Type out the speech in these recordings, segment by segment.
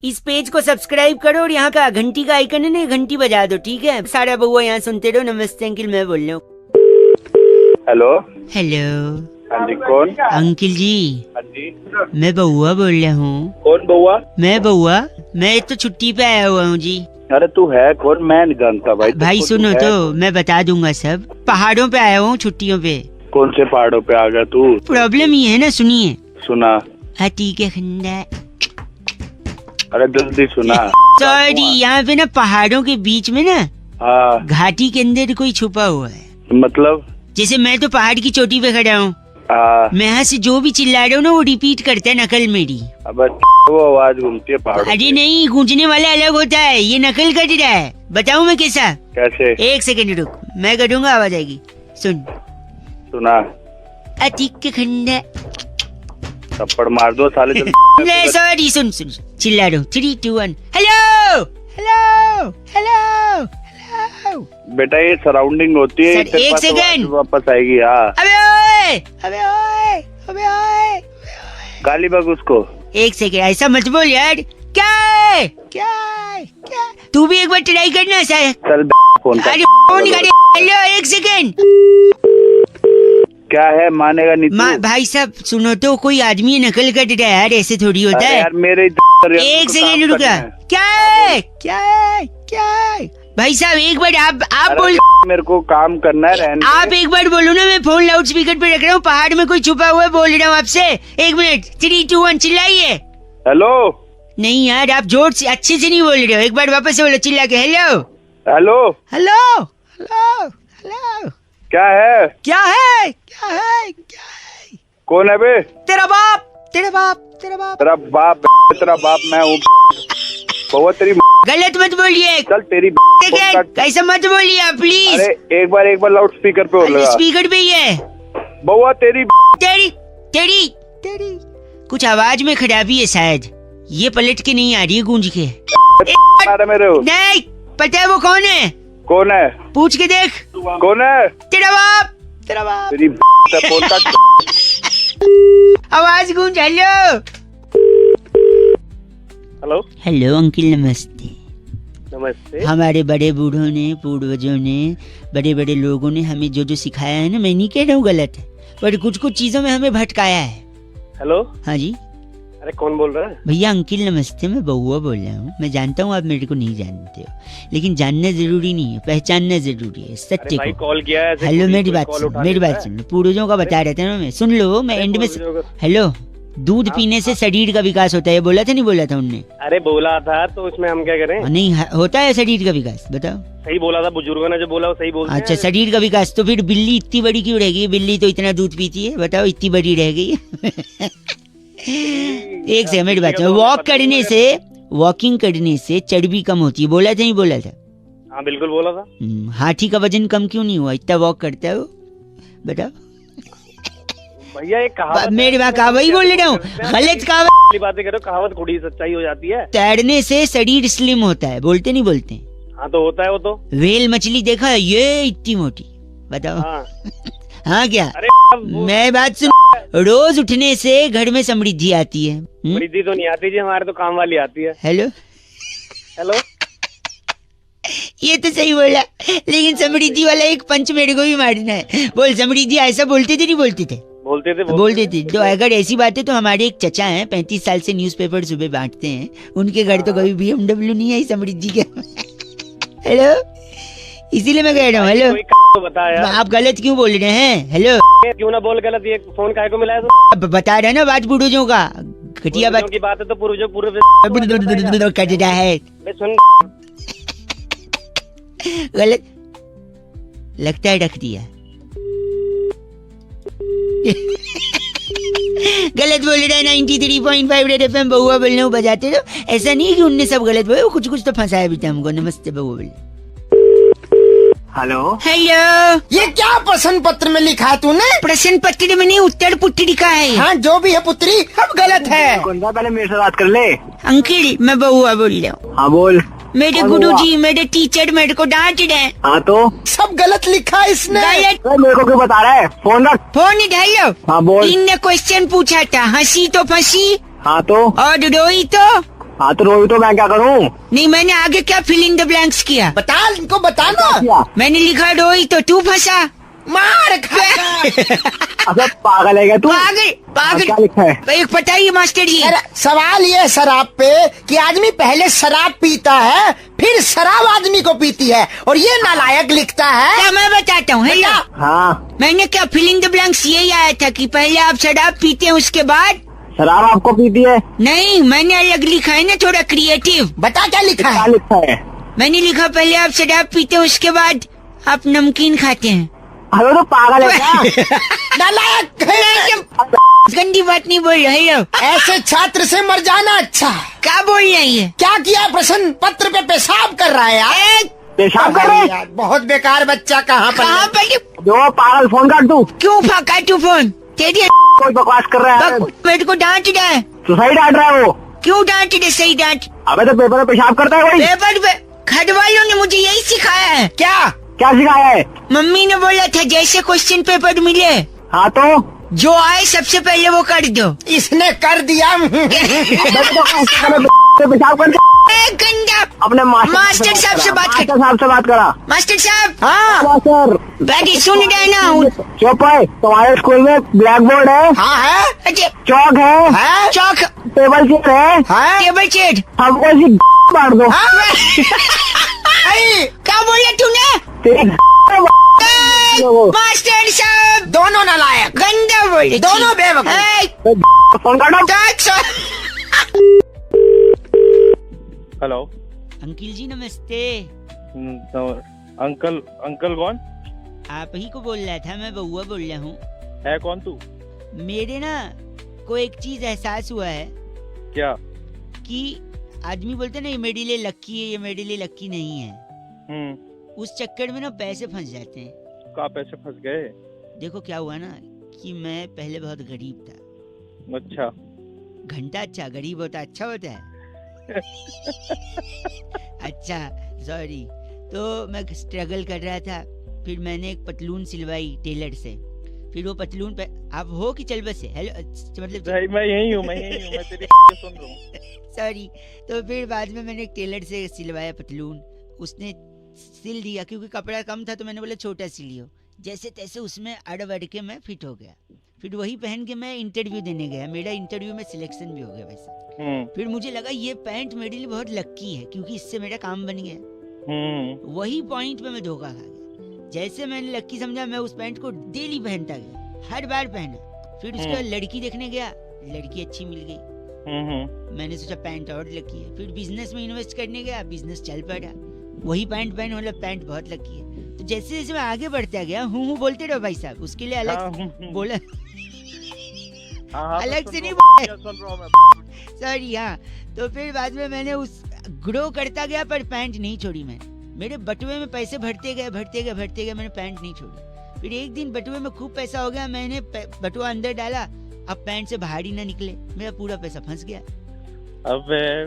इस पेज को सब्सक्राइब करो और यहाँ का घंटी का आइकन है ना, घंटी बजा दो, ठीक है? सारा बउआ यहाँ सुनते रहो। नमस्ते अंकिल, मैं बोल रहा हूँ। Hello hello. हाँ जी, कौन? अंकिल जी। हाँ जी, मैं बउआ बोल रहा हूँ। कौन बउआ? मैं बउआ, मैं तो छुट्टी पे आया हुआ हूँ जी। अरे तू है कौन? मैं नहीं जानता भाई। भाई सुनो तो, मैं बता दूंगा सब। पहाड़ों पे आया हूँ छुट्टियों पे। कौन से पहाड़ों पे आ गया तू? प्रॉब्लम ये है ना, सुनिए। सुना। हाथी के खंडा। अरे जल्दी सुना। सॉरी, यहाँ पे ना पहाड़ों के बीच में ना, हाँ, घाटी के अंदर कोई छुपा हुआ है। मतलब? जैसे मैं तो पहाड़ की चोटी पे खड़ा हूँ, हाँ। मैं यहाँ से जो भी चिल्ला रहा हूँ ना, वो रिपीट करता है नकल मेरी। अब वो आवाज घूमती है पहाड़ों अरे पे। नहीं, गूंजने वाला अलग होता है, ये नकल कर रहा है। बताऊँ मैं कैसा? कैसे? एक सेकंड रुक, मैं करूँगा, आवाज आएगी, सुन। सुना। अतिक के खंडा। थप्पड़ मार दो साले। नहीं सॉरी, सुन सुन, चिल्ला रहा हूँ। 3, 2, 1। Hello hello hello hello. बेटा ये सराउंडिंग होती है, सर, इसके एक पास तो सेकंड। वापस आएगी। हाँ, अबे ओए, अबे ओए, अबे ओए। गाली बग उसको। एक सेकंड, ऐसा मत बोल यार। क्या है? क्या है? क्या है? तू भी एक बार ट्राई करना सर। चल फोन कर। अरे फोन निकाल। हेलो, एक सेकंड। क्या है? मानेगा नहीं तू? भाई साहब सुनो तो, कोई आदमी नकल कर रहा है यार, ऐसे थोड़ी होता अरे है। यार मेरे एक सेकंड रुका। क्या है? क्या है? क्या है? भाई साहब एक बार आप बोल। मेरे को काम करना है, रहने। आप एक बार बोलो ना, मैं फोन लाउड स्पीकर पे रख रहा हूँ, पहाड़ में कोई छुपा हुआ है, बोल रहा हूँ आपसे। 1 मिनट, 3, 2, 1 चिल्लाइए। हेलो। नहीं यार, आप जोर से अच्छे से नहीं बोल रहे हो, एक बार वापस से बोलो चिल्ला के। Hello hello. Hello hello hello. क्या है? क्या है? क्या है? क्या है? कौन है बे? तेरा बाप, तेरा बाप, तेरा बाप। तेरा बाप? तेरा बाप मैं हूँ। बहुत तेरी। गलत मत बोलिए। चल तेरी। कैसा मत बोलिए आप प्लीज। अरे एक बार लाउड स्पीकर पे बोल। स्पीकर पे ही है। बउआ तेरी। तेरी तेरी तेरी। कुछ आवाज में खराबी है शायद, ये पलट के नहीं आ रही है, गूंज के। मेरे हो। नहीं पता है वो कौन है? कौन है? पूछ के देख। कौन है? तेरा बाप, तेरा बाप। तेरी फोन काट। आवाज गूंज। Hello hello. हेलो अंकिल, नमस्ते। नमस्ते। हमारे बड़े बूढ़ों ने, पूर्वजों ने, बड़े बड़े लोगों ने हमें जो जो सिखाया है ना, मैं नहीं कह रहा हूँ गलत है, पर कुछ कुछ चीजों में हमें भटकाया है। हेलो। हाँ जी। अरे कौन बोल रहा है? भैया अंकिल नमस्ते, मैं बउआ बोल रहा हूँ। मैं जानता हूँ आप मेरे को नहीं जानते हो, लेकिन जानना जरूरी नहीं है, पहचानना जरूरी है सत्य को। कॉल किया है। हेलो, मेरी बात सुन, मेरी बात सुन। पूर्वजों का बता रहे थे ना, मैं सुन लो, मैं एंड में। हेलो, दूध पीने से शरीर का विकास होता है, बोला था नहीं बोला था उनने? अरे बोला था, तो उसमें हम क्या करें? नहीं होता है शरीर का विकास, बताओ। सही बोला था, बुजुर्गों ने जो बोला वो सही बोलते हैं। अच्छा, शरीर का विकास। तो फिर बिल्ली इतनी बड़ी क्यों रह गई? बिल्ली तो इतना दूध पीती है, बताओ, इतनी बड़ी रह गई। एक से मेरी बात, वॉकिंग करने से चर्बी कम होती है, बोला था नहीं बोला था? हाँ बिल्कुल बोला था। हाथी का वजन कम क्यों नहीं हुआ? इतना वॉक करता है वो, बताओ। भैया एक कहावत, मेरी बात वही बोल रहा हूँ, गलत कहावत बातें करो। कहावत थोड़ी सच्चाई हो जाती है। तैरने से शरीर स्लिम होता है, बोलते नहीं बोलते? हाँ तो होता है वो तो। व्हेल मछली देखा है, ये इतनी मोटी, बताओ। हाँ क्या? अरे मैं बात सुन, रोज उठने से घर में समृद्धि आती है। समृद्धि तो नहीं आती जी, हमारे तो काम वाली आती है। Hello hello. ये तो सही बोला, लेकिन समृद्धि वाला एक पंच मेरे को भी मारना है। बोल समृद्धि, ऐसा बोलते थे नहीं बोलते थे? बोलते थे। तो अगर ऐसी बात है तो हमारे एक चचा हैं, 35 साल से न्यूज़पेपर सुबह बांटते हैं, उनके घर तो कभी BMW नहीं आई समृद्धि के। हेलो, इसीलिए मैं कह रहा हूँ। हेलो, तो बता यार, आप गलत क्यों बोल रहे हैं? हेलो, क्यों ना बोल गलत, ये फोन काहे को मिला है? अब बता रहे ना बात पूर्वजों का, घटिया बात की बात है तो पूर्व कर रहा है। सुन, गलत लगता है, रख दिया। गलत बोल रहा है। 93.5 रेड FM बउआ बोल रहा हूँ, बजाते रहो। ऐसा नहीं है कि उनने सब गलत बोले, कुछ कुछ तो फंसाया भी था हमको। नमस्ते बउआ बोल। हेलो। हेलो, ये क्या प्रश्न पत्र में लिखा है तूने? प्रश्न पत्र में नहीं, उत्तर पुत्रिका है। हाँ जो भी है पुत्री, अब गलत है। कौन सा? पहले मेरे से बात कर ले। अंकिल मैं बउआ बोल रहा हूँ। हाँ बोल। मेरे गुरुजी, मेरे टीचर मेरे को डांट रहे हैं। हाँ तो सब गलत लिखा है इसने। गलत। मेरे को क्यों बता रहा है? फोन रख। फोन इधर लो। हाँ बोल। इनने क्वेश्चन पूछा था, हंसी तो फंसी हाँ तो और रोई तो हाँ तो रोई तो मैं क्या करूँ? नहीं, मैंने आगे क्या फिल इन द ब्लैंक्स किया? बता, इनको बताना। क्या? मैंने लिखा रोई तो तू फंसा। मार खा। अबे पागल है क्या तू? पागल पागल। क्या लिखा है? एक बताइए मास्टर जी। सवाल ये है शराब पे कि आदमी पहले शराब पीता है, फिर शराब आदमी को पीती है, और ये नालायक लिखता है। क्या मैं बताता हूँ? हेलो, हाँ, मैंने क्या फिल इन द ब्लैंक्स यही आया था कि पहले आप शराब पीते हैं उसके बाद। शराब आपको पीती है? नहीं, मैंने अलग लिखा है ना, थोड़ा क्रिएटिव। बता क्या लिखा क्या है? लिखा है? मैंने लिखा पहले आप शराब पीते हैं उसके बाद आप नमकीन खाते हैं। अरे तो पागल है क्या? नालायक है। गंदी बात नहीं बोल रहे हो। ऐसे छात्र से मर जाना अच्छा। क्या बोल रहे हैं? क्या किया? प्रश्न पत्र पे पेशाब कर रहा है यार। पेशाब कर रहे? यार बहुत बेकार बच्चा। कहाँ कहाँ पर? पर? जो पागल, फोन काट तू। क्यों फाका तू फोन? तेरी कोई बकवास कर रहा है। मेरे को डांट रहा है। तो सही डांट रहा है वो। क्यों डांट रहे? सही डांट। अबे तो पेपर में पेशाब करता है कोई? पेपर पे घर वालों ने मुझे यही सिखाया है। क्या? क्या सिखाया है? मम्मी ने बोला था जैसे क्वेश्चन पेपर मिले, हाँ तो जो आए सबसे पहले वो कर दो। इसने कर दिया। पेशाब कर गंदा। अपने मास्टर साहब से बात कर। मास्टर साहब से बात करा। मास्टर साहब, हाँ मास्टर बैठी सुन रहे ना? चुप है। तुम्हारे स्कूल में ब्लैक बोर्ड है? हाँ है। अच्छा, चौक है? है? चौक, टेबल चेयर है? है? Table chair. हमको ऐसी मार दो। क्या बोला तूने? तेरी मास्टर साहब, दोनों नालायक, गंदा बोले। दोनों बेवकूफ। फोन काटो। हेलो। अंकिल जी नमस्ते। अंकल अंकल कौन आप ही को बोल रहा था, मैं बउआ बोल रहा हूँ। है? कौन तू? मेरे ना को एक चीज एहसास हुआ है क्या? कि आदमी बोलते ना ये मेरे लिए लक्की है, ये मेरे लिए लक्की नहीं है। उस चक्कर में ना पैसे फंस जाते हैं। कहाँ पैसे फंस गए? देखो क्या हुआ ना कि मैं पहले बहुत गरीब था। अच्छा। घंटा अच्छा, गरीब होता अच्छा होता है। अच्छा सॉरी। तो मैं स्ट्रगल कर रहा था, फिर मैंने एक पतलून सिलवाई टेलर से। फिर वो पतलून पे आप हो कि चल बसे? हेलो, मतलब मैं यही हूँ, मैं तेरी सुन रहा हूँ। सॉरी। तो फिर बाद में मैंने एक टेलर से सिलवाया पतलून, उसने सिल दिया क्योंकि कपड़ा कम था, तो मैंने बोला छोटा सिलियो। जैसे तैसे उसमें अड़ वड़ के मैं फिट हो गया। फिर वही पहन के मैं इंटरव्यू देने गया, मेरा इंटरव्यू में सिलेक्शन भी हो गया वैसे। फिर मुझे लगा ये पैंट मेरे लिए बहुत लक्की है क्योंकि इससे मेरा काम बन गया। वही पॉइंट पे मैं धोखा खा गया। जैसे मैंने लक्की समझा, मैं उस पैंट को डेली पहनता गया, हर बार पहना। फिर उसके बाद लड़की देखने गया, लड़की अच्छी मिल गई। मैंने सोचा पैंट और लक्की है। फिर बिजनेस में इन्वेस्ट करने गया, बिजनेस चल पड़ा। वही पैंट पहन, मतलब पैंट बहुत लक्की है। तो जैसे जैसे मैं आगे बढ़ता गया, हूँ बोलते रहो भाई साहब, उसके लिए अलग बोला, अलग से नहीं बोला, सॉरी। हाँ, तो फिर बाद में मैंने उस ग्रो करता गया पर पैंट नहीं छोड़ी। मैं मेरे बटुए में पैसे भरते गए, मैंने पैंट नहीं छोड़ी। फिर एक दिन बटुए में खूब पैसा हो गया, मैंने बटुआ अंदर डाला, अब पैंट से बाहर ही ना निकले, मेरा पूरा पैसा फंस गया। अब मैं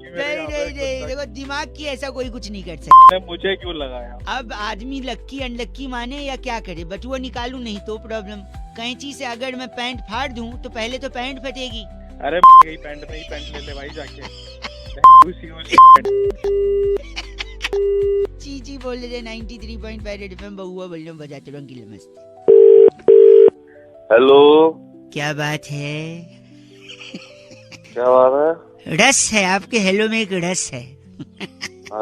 नहीं, देखो दिमाग की ऐसा कोई कुछ नहीं कर सकता। मुझे क्यों लगाया? अब आदमी लक्की अनलक्की माने या क्या करे? बटुआ निकालू नहीं तो प्रॉब्लम, कैंची से अगर मैं पैंट फाड़ दूं तो पहले तो पैंट फटेगी। अरे पैंट नहीं, पैंट ले ले भाई जाके। चीची बोल रहे 93.5 रेड एफएम, बउआ बोल रहा हूं, बजाते रहो अंकिल नमस्ते। हेलो, क्या बात है? क्या बात है? रस है आपके हेलो में, एक रस है।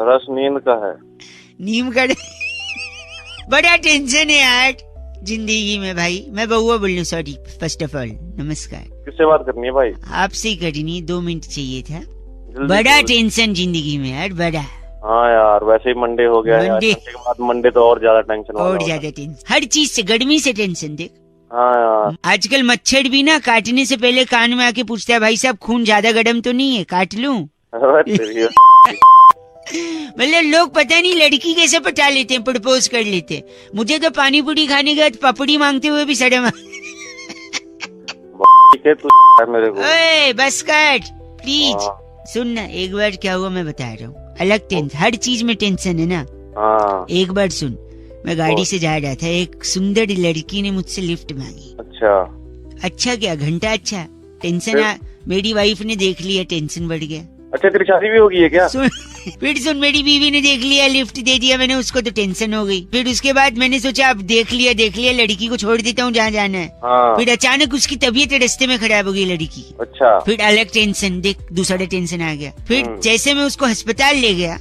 रस नींद का है। नीम का बड़ा टेंशन है यार जिंदगी में भाई। मैं बउआ बोल रहा हूँ, सॉरी। फर्स्ट ऑफ ऑल नमस्कार। किससे बात करनी है भाई? आपसे ही करनी, 2 मिनट चाहिए था। बड़ा टेंशन जिंदगी में यार, बड़ा। हाँ यार, वैसे ही मंडे हो गया। मंडे के बाद मंडे तो और ज्यादा टेंशन, और ज्यादा टेंशन, हर चीज से, गर्मी से टेंशन। देख हाँ यार, आजकल मच्छर भी ना काटने से पहले कान में आके पूछता है, भाई साहब खून ज्यादा गर्म तो नहीं है, काट लूं? मतलब लोग पता नहीं लड़की कैसे पटा लेते हैं, प्रपोज कर लेते हैं। मुझे तो पानी पूरी खाने के बाद पपड़ी मांगते हुए भी शर्म। मेरे को बस कट प्लीज। सुन ना, एक बार क्या हुआ मैं बता रहा हूँ। अलग टेंशन, हर चीज में टेंशन है ना। एक बार सुन, मैं गाड़ी से जा रहा था, एक सुंदर लड़की ने मुझसे लिफ्ट मांगी। अच्छा क्या घंटा? अच्छा टेंशन मेरी वाइफ ने देख लिया, टेंशन बढ़ गया। अच्छा तेरी शादी भी होगी है क्या? फिर सुन, मेरी बीवी ने देख लिया, लिफ्ट दे दिया मैंने उसको, तो टेंशन हो गई। फिर उसके बाद मैंने सोचा अब देख लिया लड़की को छोड़ देता हूँ जहाँ जाना है। हाँ। फिर अचानक उसकी तबीयत रास्ते में खराब हो गई लड़की की। अच्छा। फिर अलग टेंशन, देख दूसरा टेंशन आ गया। फिर जैसे मैं उसको अस्पताल ले गया,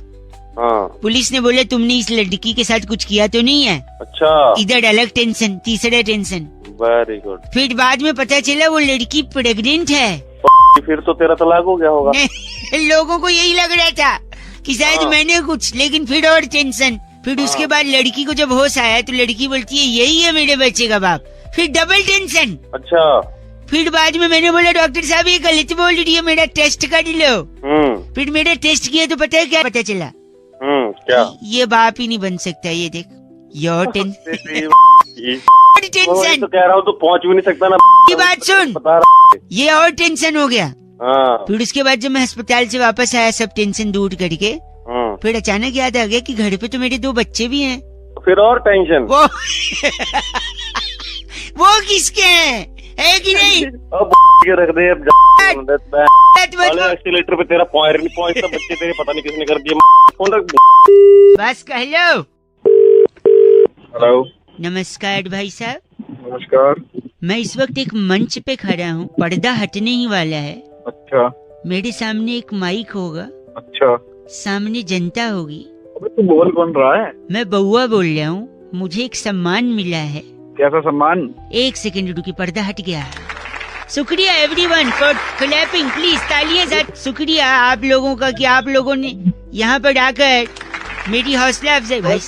हाँ। पुलिस ने बोला तुमने इस लड़की के साथ कुछ किया तो नहीं है। अच्छा। इधर अलग टेंशन, तीसरा टेंशन। Very good. फिर बाद में पता चला वो लड़की प्रेग्नेंट है। फिर तो तेरा तलाक हो गया होगा। लोगों को यही लग रहा था कि शायद मैंने कुछ, लेकिन फिर और टेंशन। फिर उसके बाद लड़की को जब होश आया तो लड़की बोलती है यही है मेरे बच्चे का बाप। फिर डबल टेंशन। अच्छा। फिर बाद में मैंने बोला डॉक्टर साहब ये गलत बोल रही है, मेरा टेस्ट कर लो। फिर मेरा टेस्ट किया तो पता है क्या पता चला? क्या? ये बाप ही नहीं बन सकता। ये देख योर टेंशन। तो कह रहा हूँ तो पहुँच भी नहीं सकता ना। ये बात सुन, ये और टेंशन हो गया। फिर उसके बाद जब मैं अस्पताल से वापस आया सब टेंशन दूर करके, फिर अचानक याद आ गया कि घर पे तो मेरे 2 बच्चे भी हैं। फिर और टेंशन। वो किसके हैं, है कि नहीं? रख दे एक्सीलेटर पे, तेरा पॉइंट नहीं पहुँचता, बच्चे तेरे पता नहीं किसने कर दिया। फोन रख। बस कह लो। हेलो। नमस्कार भाई साहब। नमस्कार। मैं इस वक्त एक मंच पे खड़ा हूँ, पर्दा हटने ही वाला है। अच्छा। मेरे सामने एक माइक होगा। अच्छा। सामने जनता होगी। अबे तू बोल कौन रहा है? मैं बउआ बोल रहा हूँ। मुझे एक सम्मान मिला है। कैसा सम्मान? एक सेकंड रुकी, पर्दा हट गया। शुक्रिया एवरीवन फॉर क्लैपिंग, प्लीज तालियां साथ। शुक्रिया आप लोगों का कि आप लोगों ने यहाँ पर आकर मेरी हौसला अफजाई। भाई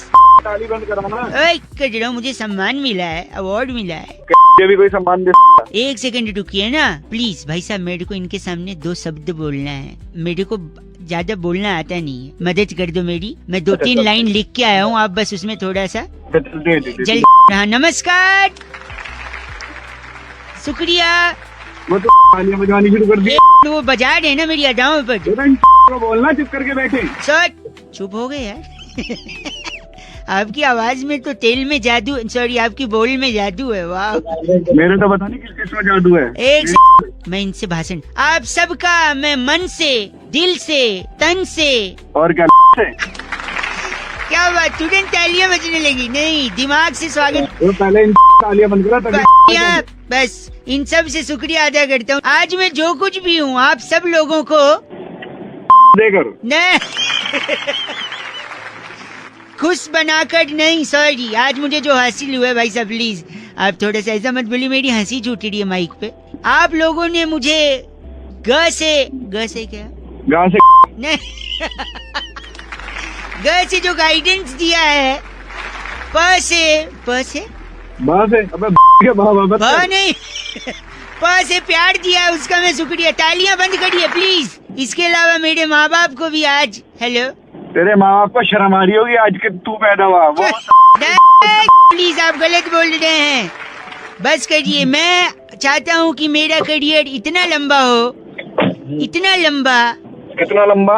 ताली बंद करवाना। कर रहा हूँ, मुझे सम्मान मिला है, अवार्ड मिला है। ये भी कोई सम्मान दे? एक सेकंड रुकिए ना प्लीज भाई साहब, मेरे को इनके सामने 2 शब्द बोलना है। मेरे को ज्यादा बोलना आता नहीं है, मदद कर दो मेरी। मैं 2-3 लाइन लिख के आया हूँ, आप बस उसमें थोड़ा सा जल्दी। हाँ नमस्कार, शुक्रिया। वो तो तालियां बजानी शुरू कर दी। वो बजा रहे ना मेरी अदाओं पर। बोलना चुप करके बैठे। सर चुप हो गए यार। आपकी आवाज में तो तेल में जादू, सॉरी आपकी बोल में जादू है। वाह, मेरे तो पता नहीं किस किस में जादू है। एक मैं इनसे भाषण, आप सबका मैं मन से, दिल से, तन से और क्या से? क्या बात, तुरंत तालियां बजने लगी। नहीं, दिमाग से स्वागत। तो पहले इन तालियां बंद करा। बस इन सब से शुक्रिया अदा करता हूँ। आज मैं जो कुछ भी हूँ आप सब लोगों को देकर नहीं खुश बनाकर नहीं, सॉरी आज मुझे जो हासिल हुआ है भाई साहब प्लीज आप थोड़ा सा ऐसा मत बोलिए, मेरी हंसी छूट रही है माइक पे। आप लोगों ने मुझे ग से क्या गाँव से नहीं ग से जो गाइडेंस दिया है, प से अबे नहीं प से प्यार दिया है, उसका मैं शुक्रिया। तालियां बंद करिए प्लीज। इसके अलावा मेरे माँ बाप को भी आज, हेलो, तेरे माँ बाप को शर्म आ रही होगी आज के तू पैदा हुआ। वो प्लीज आप गलत बोल रहे हैं, बस करिए। मैं चाहता हूँ कि मेरा करियर इतना लंबा हो, इतना लंबा। कितना लंबा?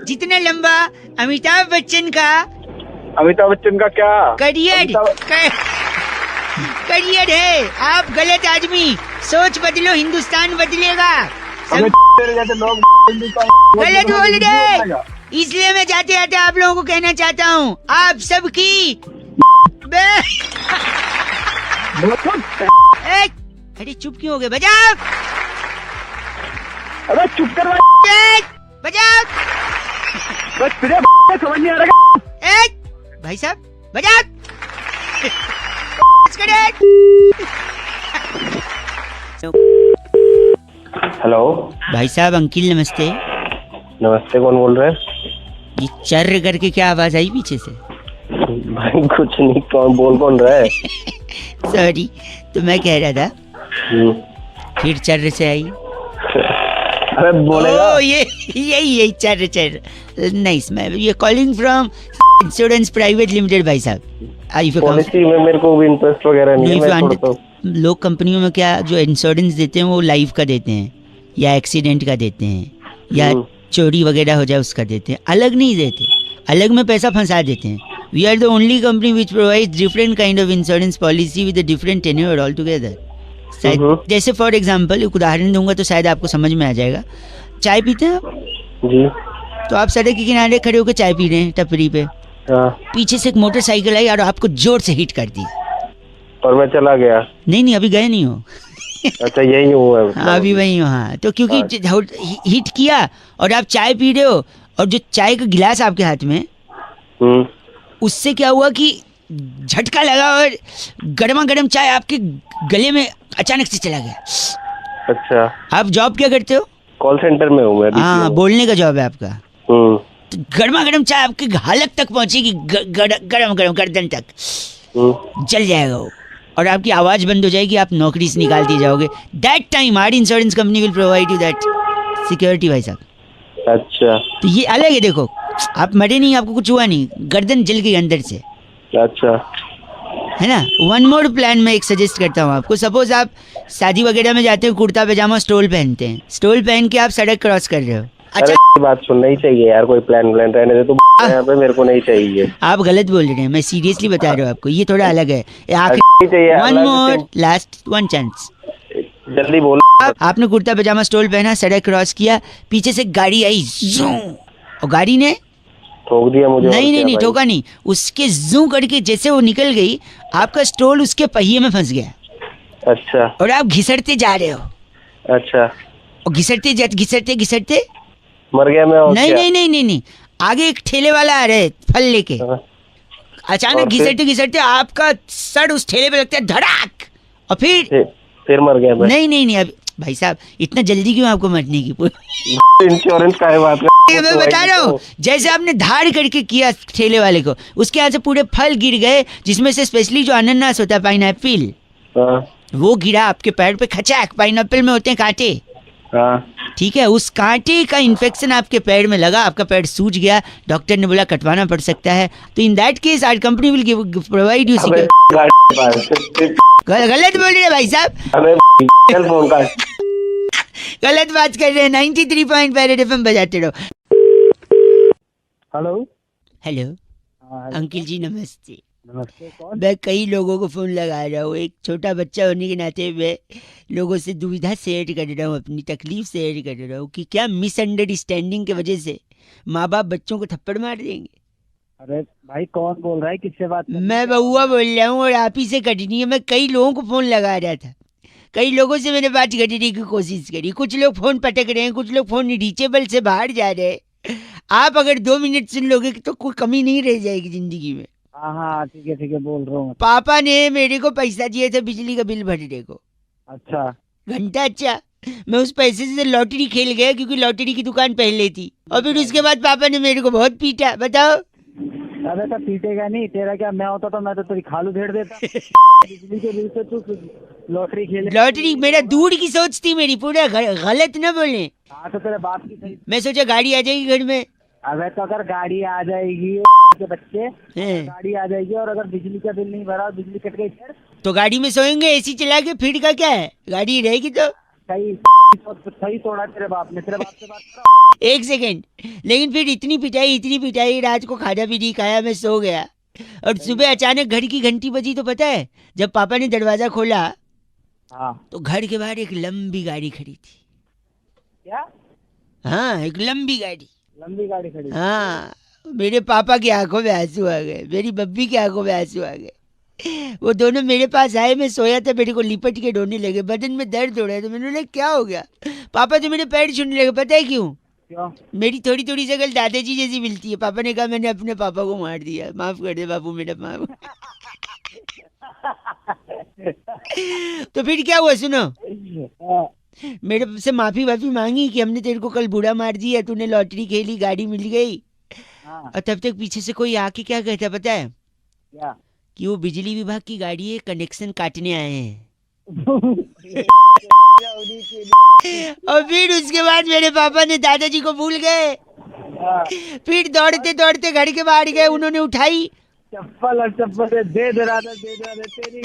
जितना लंबा अमिताभ बच्चन का। अमिताभ बच्चन का क्या करियर है? आप गलत आदमी, सोच बदलो, हिंदुस्तान बदलेगा। तेरे जैसे लोग गलत बोल रहे, इसलिए मैं जाते जाते आप लोगों को कहना चाहता हूँ, आप सबकी अरे चुप क्यों हो गए? बजाओ, अरे चुप कर बजाओ, बस तुझे समझ नहीं आ रहा। भाई साहब बजाओ। हेलो भाई साहब, अंकिल नमस्ते। नमस्ते, कौन बोल रहे हैं? ये चर्र करके क्या आवाज आई पीछे से? भाई कुछ नहीं, कौन रहा है? सॉरी, तो मैं कह रहा था फिर चर्र से आई। अरे बोलेगा। यही चर्र नाइस। मैं ये calling from insurance private limited भाई साहब। पॉलिसी में मेरे को भी इंटरेस्ट वगैरह नहीं है। लोग कंपनियों में क्या जो इंश्योरेंस देते हैं वो लाइफ का देते हैं, या एक्सीडेंट का देते हैं, या चोरी वगैरह हो जाए उसका देते हैं, अलग नहीं देते। अलग में पैसा फंसा देते हैं। We are the only company which provides different kind of insurance policy with a different tenure altogether. शायद जैसे फॉर एग्जांपल एक उदाहरण दूंगा तो शायद आपको समझ में आ जाएगा। चाय पीते हैं आप? जी। तो आप सड़क के किनारे खड़े होकर चाय पी रहे हैं टपरी पे, पीछे से एक मोटरसाइकिल आई और आपको जोर से हिट कर दी और मैं चला गया। नहीं अभी गए नहीं हो। अच्छा यही हुआ है? हाँ अभी वही हो। हाँ तो क्योंकि हिट किया और आप चाय पी रहे हो और जो चाय का गिलास आपके हाथ में, उससे क्या हुआ कि झटका लगा और गर्मा गर्म चाय आपके गले में अचानक से चला गया। अच्छा। आप जॉब क्या करते हो? कॉल सेंटर में हूँ मैं। हाँ बोलने का जॉब है आपका। तो गर्मा गर्म चाय आपके हालत तक पहुंचेगी, गरम गरम गर्दन तक जल जाएगा वो और आपकी आवाज बंद हो जाएगी, आप नौकरी से निकाल दिए जाओगे। That time our insurance company will provide you that security भाई साहब। अच्छा। तो ये अलग है, देखो आप मरे नहीं, आपको कुछ हुआ नहीं, गर्दन जल गई अंदर से। अच्छा है ना। वन मोर प्लान मैं एक सजेस्ट करता हूँ आपको। सपोज आप शादी वगैरह में जाते हो, कुर्ता पैजामा स्टोल पहनते हैं, स्टोल पहन के आप सड़क क्रॉस कर रहे हो। अच्छा बात सुनना ही चाहिए यार, कोई प्लान रहने दे तो यहाँ पे मेरे को नहीं चाहिए। आप गलत बोल रहे हैं, मैं सीरियसली बता रहा हूँ आपको, ये थोड़ा अलग है। One more last one chance, जल्दी बोल। आपने कुर्ता पैजामा स्टोल पहना, सड़क क्रॉस किया, पीछे से गाड़ी आई और गाड़ी ने ठोक दिया मुझे। नहीं ठोका नहीं, उसके जू करके जैसे वो निकल गई, आपका स्टोल उसके पहिए में फंस गया। अच्छा। और आप घिसटते जा रहे हो। अच्छा। और घिसटते मर गया मैं। नहीं, आगे एक ठेले वाला आ रहे फल लेके। अचानक घिसटते आपका सर उस ठेले पे लगता है धड़ाक, और फिर मर गया मैं। नहीं अब भाई साहब इतना जल्दी क्यों आपको मरने की? इंश्योरेंस का है बात मैं बता रहा हूँ, जैसे आपने धाड़ करके किया ठेले वाले को, उसके यहाँ से पूरे फल गिर गए, जिसमें से स्पेशली जो अनानास होता है, पाइनएप्पल, वो गिरा आपके पैर पे, खचाक। पाइनएप्पल में होते हैं कांटे, ठीक है, उस कांटे का इन्फेक्शन आपके पैर में लगा, आपका पैर सूज गया, डॉक्टर ने बोला कटवाना पड़ सकता है। तो in that case our company will provide you. गलत बोल रहे हैं भाई साहब, गलत बात कर रहे हैं। 93.5 FM बजाते रहो। हेलो अंकिल जी नमस्ते। कौन? मैं कई लोगों को फोन लगा रहा हूँ, एक छोटा बच्चा होने के नाते मैं लोगों से दुविधा शेयर कर रहा हूँ, अपनी तकलीफ शेयर कर रहा हूँ कि क्या मिसअंडरस्टैंडिंग की वजह से माँ बाप बच्चों को थप्पड़ मार देंगे। अरे भाई कौन बोल रहा है, किससे बात कर? मैं बउआ बोल रहा हूँ और आप ही से कटनी है। मैं कई लोगों को फोन लगा रहा था, कई लोगों से मैंने बात करने की कोशिश करी, कुछ लोग फोन पटक रहे हैं, कुछ लोग फोन रीचेबल से बाहर जा रहे हैं। आप अगर 2 मिनट सुन लोगे तो कोई कमी नहीं रह जाएगी जिंदगी में। हाँ ठीक है बोल रहा हूँ। पापा ने मेरे को पैसा दिए थे बिजली का बिल भरने को। अच्छा घंटा। अच्छा मैं उस पैसे से लॉटरी खेल गया, क्योंकि लॉटरी की दुकान पहले थी, और फिर उसके बाद पापा ने मेरे को बहुत पीटा। बताओ। अरे तो पीटेगा नहीं, तेरा क्या, मैं होता तो मैं तो तेरी खालू धेड़ देता। बिजली के बिल से तू लॉटरी खेले। लॉटरी मेरा दूर की सोच थी मेरी, पूरा गलत न बोले। हाँ तो तेरे बाप की सही। मैं सोचा गाड़ी आ जाएगी घर में। अबे तो अगर गाड़ी आ जाएगी के बच्चे, गाड़ी आ जाएगी, और अगर बिजली का बिल नहीं भरा, बिजली कट गई फिर तो गाड़ी में सोएंगे एसी चला के, फिर का क्या है, गाड़ी रहेगी तो। सही तोड़ा तेरे बाप ने, तेरे बाप से बात करो। एक सेकेंड। लेकिन फिर इतनी पिटाई, रात को खाना भी नहीं खाया, मैं सो गया, और सुबह अचानक घर की घंटी बजी। तो पता है जब पापा ने दरवाजा खोला, तो घर के बाहर एक लंबी गाड़ी खड़ी थी। क्या? हाँ एक लंबी गाड़ी खड़ी। हाँ मेरे पापा की आंखों में आंसू आ गए, मेरी बब्बी की आंखों में आंसू आ गए। वो दोनों मेरे पास आए, मैं सोया था, मेरे को लिपट के रोने लगे, बदन में दर्द हो रहा है। तो मैंने बोला क्या हो गया? पापा तो मेरे पैर छूने लगे। पता है क्यों? मेरी थोड़ी थोड़ी शक्ल दादाजी जैसी मिलती है। पापा ने कहा मैंने अपने पापा को मार दिया, माफ कर दे बाबू, मेरा माफ। तो फिर क्या हुआ सुनो, मेरे से माफी मांगी कि हमने तेरे को कल बुरा मार दिया, तूने लॉटरी खेली, गाड़ी मिल गई। और तब तक पीछे से कोई आके क्या कहता पता है? क्या? कि वो बिजली विभाग की गाड़ी है, कनेक्शन काटने आए हैं। और फिर उसके बाद मेरे पापा ने दादाजी को भूल गए, फिर दौड़ते दौड़ते घर के बाहर गए, उन्होंने उठाई चप्पल दे रहा था तेरी।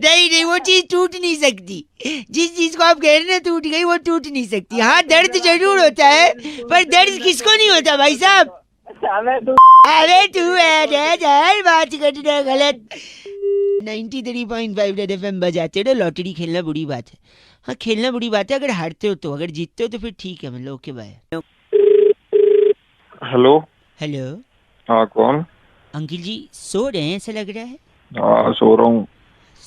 नहीं वो चीज टूट नहीं सकती, जिस चीज को आप कह रहे हैं टूट गई, वो टूट नहीं सकती। हाँ दर्द जरूर होता है, पर दर्द किसको नहीं होता भाई साहब? अबे तू अरे तू है बात करना गलत। 93.5 रेड एफएम बजाते हो। लॉटरी खेलना बुरी बात है। हाँ खेलना बुरी बात है अगर हारते हो तो, अगर जीतते हो तो फिर ठीक है। मतलब ओके बाय। हेलो। हेलो। हाँ कौन? अंकिल जी सो रहे हैं ऐसा लग रहा है। हाँ सो रहा हूँ।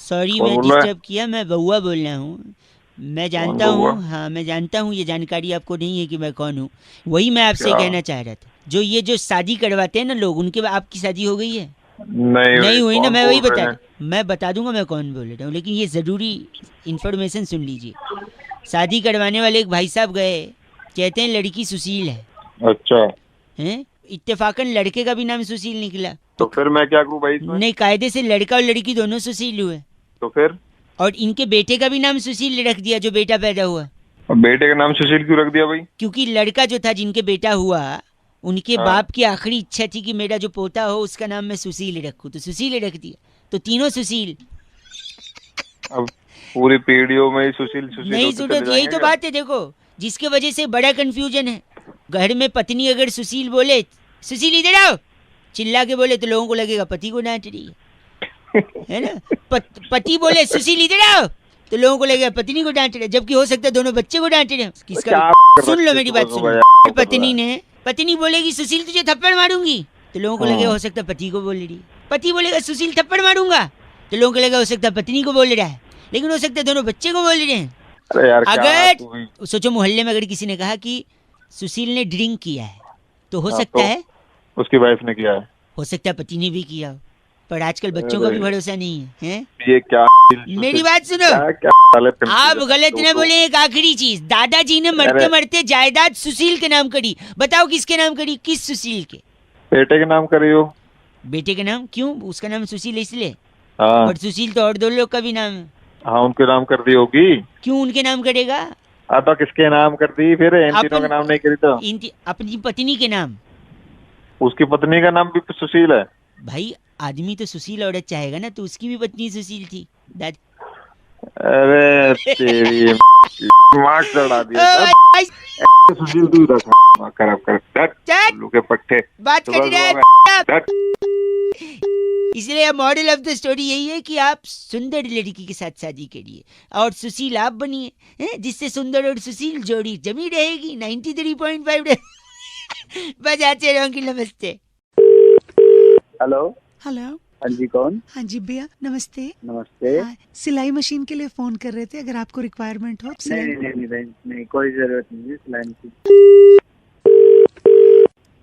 सॉरी कौन मैं बोल रहा है? डिस्टर्ब किया। मैं बउआ बोल रहा हूँ। मैं जानता कौन बउआ? हूँ, हाँ मैं जानता हूँ ये जानकारी आपको नहीं है कि मैं कौन हूँ। वही मैं आपसे क्या? कहना चाह रहा था। जो ये जो शादी करवाते हैं ना लोग, उनके आपकी शादी हो गई है? नहीं हुई ना। कौन मैं वही बोल रहे हैं? मैं बता दूंगा मैं कौन बोल रहा हूँ, लेकिन ये ज़रूरी इन्फॉर्मेशन सुन लीजिए। शादी करवाने वाले एक भाई साहब गए, कहते हैं लड़की सुशील है। अच्छा हैं? इत्तेफाकन लड़के का भी नाम सुशील निकला। तो फिर मैं क्या करूँ भाई इसमें? नहीं, कायदे से लड़का और लड़की दोनों सुशील हुए। तो फिर और इनके बेटे का भी नाम सुशील रख दिया, जो बेटा पैदा हुआ। अब बेटे का नाम सुशील क्यों रख दिया भाई? क्योंकि लड़का जो था जिनके बेटा हुआ, उनके हाँ। बाप की आखिरी इच्छा थी कि मेरा जो पोता हो उसका नाम मैं सुशील रखूं, तो सुशील रख दिया। तो तीनों सुशील। अब पूरी पीढ़ियों में ही सुशील सुशील नहीं होते सुनो, चले यही जाएंगे तो क्या? बात है। देखो जिसके वजह से बड़ा कंफ्यूजन है। घर में पत्नी अगर सुशील बोले, सुशील इधर आओ, चिल्ला के बोले तो लोगों को लगेगा पति को डांट रही है ना। पति बोले सुशील इधर आओ तो लोगों को लगेगा पत्नी को डांट रहे, जबकि हो सकता है दोनों बच्चे को डांट रहे। किसका क्या सुन लो बच्चे मेरी को बात तो सुनो। भाई पत्नी बोलेगी सुशील तुझे थप्पड़ मारूंगी, तो लोगों को लगेगा हो सकता है पति को बोल रही है। पति बोलेगा सुशील थप्पड़ मारूंगा, तो लोगों को लगेगा हो सकता है पत्नी को बोल रहा है, लेकिन हो सकता है दोनों बच्चे को बोल रहे हैं। अरे यार क्या तू भी- अगर सोचो मोहल्ले में अगर किसी ने कहा कि सुशील ने ड्रिंक किया है, तो हो हाँ, सकता तो है, उसकी वाइफ ने किया है। हो सकता है पति ने भी किया हो। पर आजकल बच्चों का भी भरोसा नहीं है, हैं? ये क्या मेरी बात सुनो, क्या क्या साले आप confusion गलत है, न तो- बोले। एक आखिरी चीज, दादाजी ने मरते अरे- मरते जायदाद सुशील के नाम करी। बताओ किसके नाम करी? किस सुशील के? बेटे के नाम करी हो? बेटे के नाम क्यों? उसका नाम सुशील है इसलिए। हाँ और सुशील तो और दो लोग का भी नाम है। हाँ उनके नाम कर दी होगी। क्यों उनके नाम करेगा? तो किसके नाम कर दी फिर? इन तीनों का नाम नहीं करी तो? अपनी पत्नी के नाम। उसकी पत्नी का नाम भी सुशील है। भाई आदमी तो सुशील औरत चाहेगा ना, तो उसकी भी पत्नी सुशील थी। अरे तेरी मार्क चढ़ा दिया सुशील तू रखा खराब कर उल्लू के पट्टे बात कर रहे हैं। इसलिए मॉडल ऑफ द स्टोरी यही है कि आप सुंदर लड़की के साथ शादी करिए और सुशील आप बनिए, जिससे सुंदर और सुशील जोड़ी जमी रहेगी। 93.5 बजाते रहो। नमस्ते। हेलो। हेलो। हाँ जी कौन? हाँ जी भैया नमस्ते। नमस्ते। हाँ, सिलाई मशीन के लिए फोन कर रहे थे, अगर आपको रिक्वायरमेंट हो। नहीं सिलाई नहीं नहीं नहीं नहीं कोई जरूरत नहीं है सिलाई मशीन।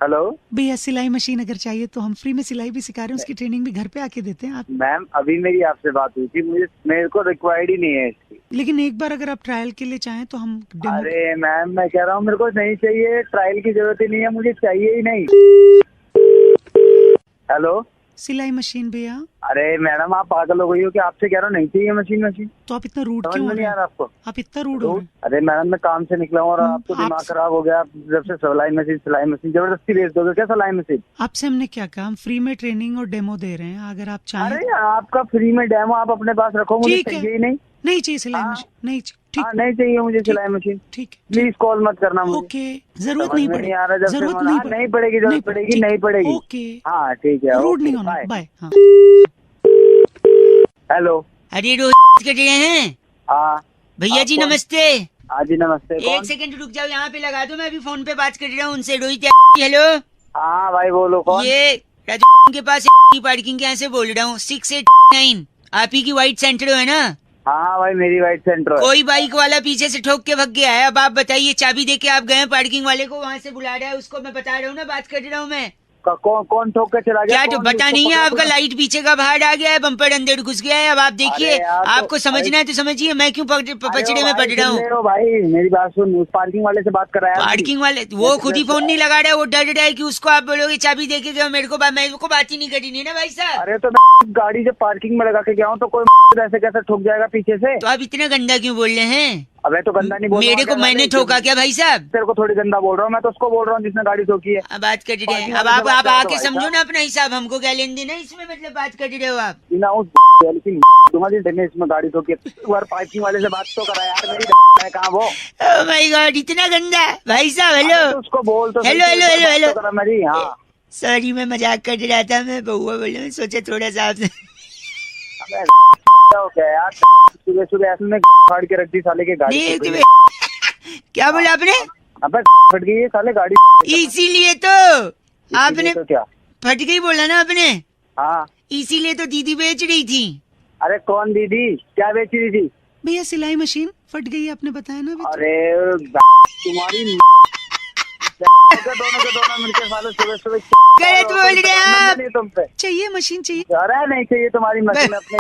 हेलो भैया, सिलाई मशीन अगर चाहिए तो हम फ्री में सिलाई भी सिखा रहे हैं, उसकी ट्रेनिंग भी घर पे आके देते हैं। आप मैम अभी मेरी आपसे बात हुई थी, मेरे को रिक्वायर्ड ही नहीं है इसकी। लेकिन एक बार अगर आप ट्रायल के लिए चाहें तो हम डेमो। अरे मैम मैं कह रहा हूँ मेरे को नहीं चाहिए, ट्रायल की जरूरत ही नहीं है, मुझे चाहिए ही नहीं। हेलो। सिलाई मशीन भैया। अरे मैडम आप पागल हो गई हो कि आपसे कह रहा हूँ नहीं चाहिए मशीन। तो आप इतना रूड समझ क्यों में हो नहीं रहे आ हैं? रहा आपको? आप इतना रूड हो रहे हैं? अरे मैडम मैं काम से निकला हूँ और आपको आप- दिमाग खराब हो गया। जब से सिलाई मशीन जबरदस्ती भेज दोगे क्या सिलाई मशीन? आपसे हमने क्या कहा, हम फ्री में ट्रेनिंग और डेमो दे रहे हैं, अगर आप चाहें। अरे आपका फ्री में डेमो आप अपने पास रखो, मुझे ठीक है। चाहिए ही नहीं। नहीं चाहिए सिलाई हाँ। मशीन? नहीं चाहिए। ठीक। हाँ नहीं चाहिए मुझे सिलाई मशीन। ठीक है। प्लीज कॉल मत करना मुझे। ओके, जरूरत समझ नहीं में पड़ेगी। नहीं आ रहा जब से जरूरत हाँ, नहीं पड़ेगी, जरूरत पड़ेगी ठीक। नहीं पड़ेगी। ओके। हाँ ठीक है। रूड ओके, नहीं होना। बाय। बाय। हाँ। हेलो। अरे रोज कर रहे हैं हाँ भैया जी, आप कौन? नमस्ते। हाँ जी नमस्ते। एक कौन? सेकंड रुक जाओ, यहाँ पे लगा दो, मैं अभी फोन पे बात कर रहा हूँ उनसे। रोहित। हेलो, हाँ भाई बोलो कौन? ये राजू के पास पार्किंग के यहाँ से बोल रहा हूँ। 689 आप ही की व्हाइट सेंटर है ना? हाँ भाई मेरी वाइट सेंटर है। कोई बाइक वाला पीछे से ठोक के भग गया है। अब आप बताइए, चाबी दे के आप गए पार्किंग वाले को, वहाँ से बुला रहा है उसको। मैं बता रहा हूँ ना, बात कर रहा हूँ मैं। कौन ठोक के चला गया? क्या तो कौन? पता उसको नहीं है पकड़ो, आपका। पकड़ो। लाइट पीछे का बाहर आ गया है, बम्पर अंदर घुस गया है। अब आप देखिए, अरे यार, तो- आपको समझना है तो समझिए, मैं क्यों पचड़े में पड़ रहा हूँ। अरे भाई मेरी बात सुन, उस पार्किंग वाले से बात कराया। पार्किंग वाले वो खुद ही फोन नहीं लगा रहा है, वो डर रहा है कि उसको आप बोलोगे चाबी दे के गए। मेरे को बात ही नहीं करी नहीं ना भाई साहब। अरे तो मैं गाड़ी जब पार्किंग में लगा के गया हूँ तो कोई ऐसे कैसे ठोक जाएगा पीछे से? तो आप इतना गंदा क्यों बोल रहे हैं? अबे तो गंदा नहीं बोल रहा मेरे को हूँ, मैंने क्या ठोका क्या भाई साहब? तेरे को थोड़ी गंदा बोल रहा हूँ, मैं तो उसको बोल रहा हूँ जिसने गाड़ी ठोकी है। अब बात कर रहे हैं। पार्किंग अब वाले से आप बात आके करो भाई समझो साहब। ना अपना हिसाब, हमको क्या लेन देना है इसमें? मतलब बात कर रहे हो आप। बिना उस तुम्हारी इसमें गाड़ी ठोकी है। एक बार पार्किंग वाले से बात तो करा यार, मेरी है कहाँ वो? ओह माय गॉड, इतना गंदा भाई साहब। हेलो अबे तो उसको बोल तो हेलो सही, हेलो तो हेलो बात हेलो तो करा मेरी। हाँ सॉरी मैं मजाक कर रहा था, मैं बहुआ बोले, सोचा थोड़ा सा आपसे। क्या हो गया यार, सुबह सुबह ऐसे में फाड़ के रख दी साले के गाड़ी। नहीं तुम्हें क्या बोला आपने? अबे फट गई है साले गाड़ी। इसीलिए तो आपने तो क्या फट गई बोला ना आपने? हाँ इसीलिए तो दीदी बेच रही थी। अरे कौन दीदी, क्या बेच रही थी? भैया सिलाई मशीन फट गई, आपने बताया ना अभी तो। अरे तुम्हारी दोनों मिलकर साले सुबह सुबह गलत बोल रहे हैं आप। तुम पे चाहिए मशीन चाहिए। अरे नहीं चाहिए तुम्हारी मशीन, अपने